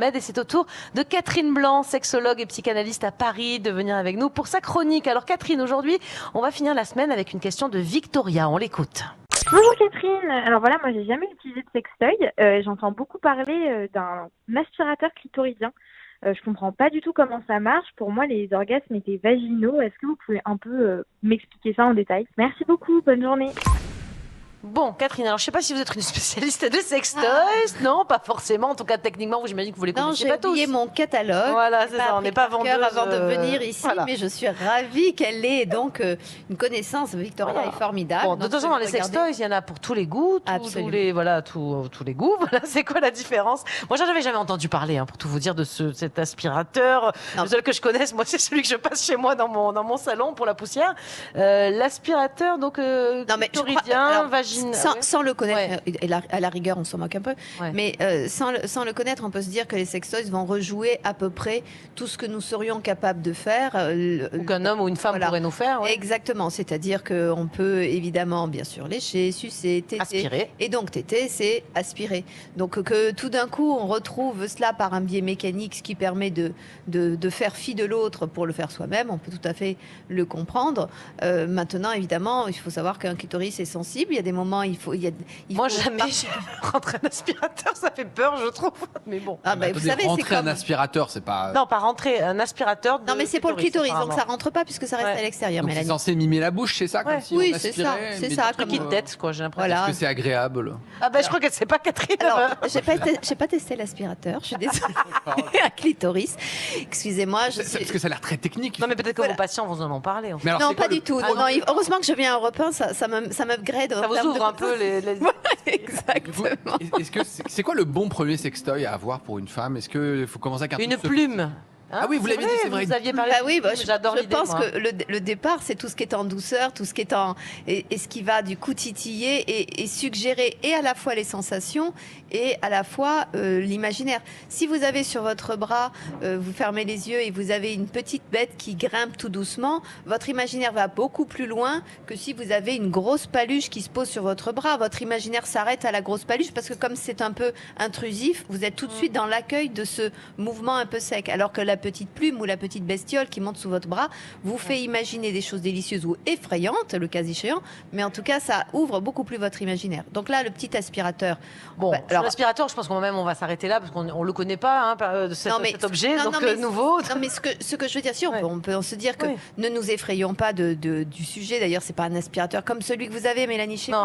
Et c'est au tour de Catherine Blanc, sexologue et psychanalyste à Paris, de venir avec nous pour sa chronique. Alors Catherine, aujourd'hui, on va finir la semaine avec une question de Victoria. On l'écoute. Bonjour Catherine. Alors voilà, moi j'ai jamais utilisé de sextoy. J'entends beaucoup parler d'un aspirateur clitoridien. Je comprends pas du tout comment ça marche. Pour moi, les orgasmes étaient vaginaux. Est-ce que vous pouvez un peu m'expliquer ça en détail? Merci beaucoup. Bonne journée. Bon, Catherine, alors je sais pas si vous êtes une spécialiste de sextoys. Non, pas forcément. En tout cas, techniquement, j'imagine que vous les connaissez pas tous. Non, j'ai oublié mon catalogue. Voilà, c'est ça. On n'est pas vendeuse. Avant de venir ici, voilà. Mais je suis ravie qu'elle ait donc une connaissance. Victoria est formidable. Bon, de toute façon, dans les sextoys, il y en a pour tous les goûts, tous les goûts. Voilà, c'est quoi la différence? Moi, j'en avais jamais entendu parler, pour tout vous dire, de cet aspirateur. Le seul que je connaisse, moi, c'est celui que je passe chez moi dans mon salon pour la poussière. L'aspirateur, donc clitoridien, vaginal. Sans le connaître, à la rigueur, on s'en moque un peu, mais sans le connaître, on peut se dire que les sextoys vont rejouer à peu près tout ce que nous serions capables de faire. Ou qu'un homme ou une femme pourrait nous faire. Ouais. Exactement, c'est-à-dire qu'on peut évidemment, bien sûr, lécher, sucer, téter. Aspirer. Et donc, téter, c'est aspirer. Donc, que tout d'un coup, on retrouve cela par un biais mécanique, ce qui permet de faire fi de l'autre pour le faire soi-même, on peut tout à fait le comprendre. Maintenant, évidemment, il faut savoir qu'un clitoris est sensible. Il y a des moments, moi, jamais rentrer un aspirateur, ça fait peur, je trouve. Mais bon. Vous savez, rentrer un aspirateur, c'est pas. Non, pas rentrer un aspirateur. Non, mais c'est pour le clitoris, donc ça rentre pas puisque ça reste à l'extérieur. Donc c'est censé mimer la bouche, c'est ça, comme si oui, on c'est aspirait, ça, c'est ça. Comme une tête, quoi. J'ai l'impression. Est-ce que c'est agréable? Je crois qu'elle sait pas, Catherine. Alors, j'ai pas testé l'aspirateur. Je suis désolée. Un clitoris. Excusez-moi. Parce que ça a l'air très technique. Non, mais peut-être que vos patients vous en ont parlé. Non, pas du tout. Heureusement que je viens à Europe 1, ça m'upgrade. Ça vous ouvre un peu les... Exactement. Est-ce que c'est quoi le bon premier sextoy à avoir pour une femme? Est-ce qu'il faut commencer avec une plume? Ah oui, vous l'avez dit, c'est vrai. Vous aviez parlé. J'adore l'idée. Je pense que le départ, c'est tout ce qui est en douceur, tout ce qui est et ce qui va du coup titiller et suggérer et à la fois les sensations et à la fois l'imaginaire. Si vous avez sur votre bras, vous fermez les yeux et vous avez une petite bête qui grimpe tout doucement, votre imaginaire va beaucoup plus loin que si vous avez une grosse paluche qui se pose sur votre bras. Votre imaginaire s'arrête à la grosse paluche parce que comme c'est un peu intrusif, vous êtes tout de suite dans l'accueil de ce mouvement un peu sec. Alors que la petite plume ou la petite bestiole qui monte sous votre bras vous fait imaginer des choses délicieuses ou effrayantes, le cas échéant, mais en tout cas, ça ouvre beaucoup plus votre imaginaire. Donc là, le petit aspirateur... Bon, alors l'aspirateur, je pense qu'on on va s'arrêter là, parce qu'on ne le connaît pas, cet objet, nouveau. Non, mais ce que je veux dire, si, on peut se dire que ne nous effrayons pas du sujet. D'ailleurs, c'est pas un aspirateur comme celui que vous avez, Mélanie, chez vous.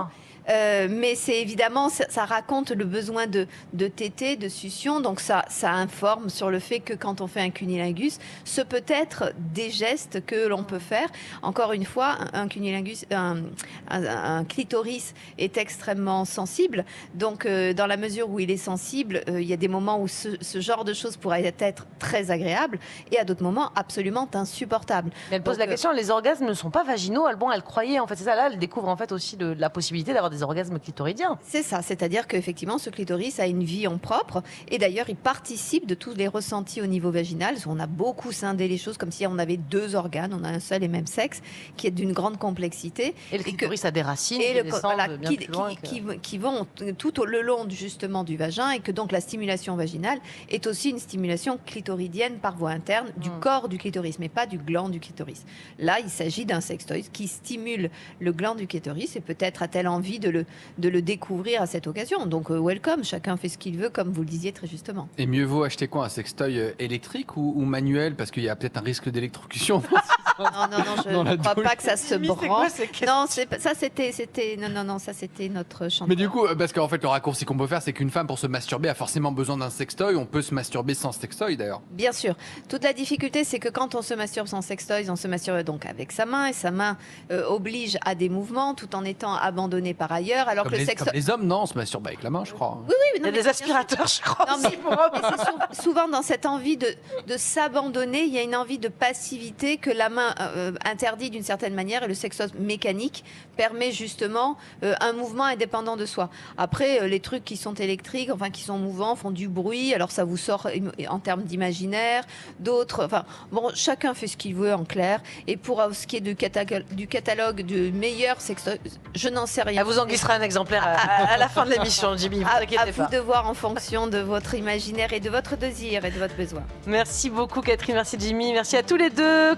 Mais c'est évidemment, ça raconte le besoin de téter, de succion, donc ça informe sur le fait que quand on fait un cunnilingus, ce peut être des gestes que l'on peut faire. Encore une fois, un cunnilingus, un clitoris est extrêmement sensible, donc dans la mesure où il est sensible, il y a des moments où ce genre de choses pourrait être très agréable et à d'autres moments absolument insupportable. Mais elle pose la question, les orgasmes ne sont pas vaginaux, elle croyait, en fait, c'est ça, là, elle découvre en fait aussi la possibilité d'avoir des orgasmes clitoridiens. C'est ça, c'est-à-dire qu'effectivement, ce clitoris a une vie en propre et d'ailleurs, il participe de tous les ressentis au niveau vaginal. On a beaucoup scindé les choses comme si on avait deux organes, on a un seul et même sexe qui est d'une grande complexité. Et le clitoris a des racines qui vont tout le long justement du vagin et que donc la stimulation vaginale est aussi une stimulation clitoridienne par voie interne du corps du clitoris, mais pas du gland du clitoris. Là, il s'agit d'un sextoy qui stimule le gland du clitoris et peut-être a-t-elle envie de le découvrir à cette occasion. Donc, welcome, chacun fait ce qu'il veut, comme vous le disiez très justement. Et mieux vaut acheter quoi? Un sextoy électrique ou manuel? Parce qu'il y a peut-être un risque d'électrocution. Non, je ne crois pas que ça se branche. Non, ça c'était notre chantier. Mais du coup, parce qu'en fait, le raccourci qu'on peut faire, c'est qu'une femme, pour se masturber, a forcément besoin d'un sextoy. On peut se masturber sans sextoy, d'ailleurs. Bien sûr. Toute la difficulté, c'est que quand on se masturbe sans sextoy, on se masturbe donc avec sa main, et sa main oblige à des mouvements, tout en étant abandonné par ailleurs. Alors comme les hommes, non, on se masturbe avec la main, je crois. Oui, il y a des aspirateurs, je crois. Non, mais c'est souvent dans cette envie de s'abandonner, il y a une envie de passivité que la main interdit d'une certaine manière, et le sextoy mécanique permet justement un mouvement indépendant de soi. Après, les trucs qui sont électriques, enfin qui sont mouvants, font du bruit, alors ça vous sort en termes d'imaginaire, d'autres, enfin bon, chacun fait ce qu'il veut en clair. Et pour ce qui est du catalogue du meilleur sextoy, je n'en sais rien. Elle vous enregistrera un exemplaire à la fin de l'émission, Jimmy. Vous inquiétez À pas. vous de voir en fonction de votre imaginaire et de votre désir et de votre besoin. Merci beaucoup, Catherine. Merci, Jimmy. Merci à tous les deux.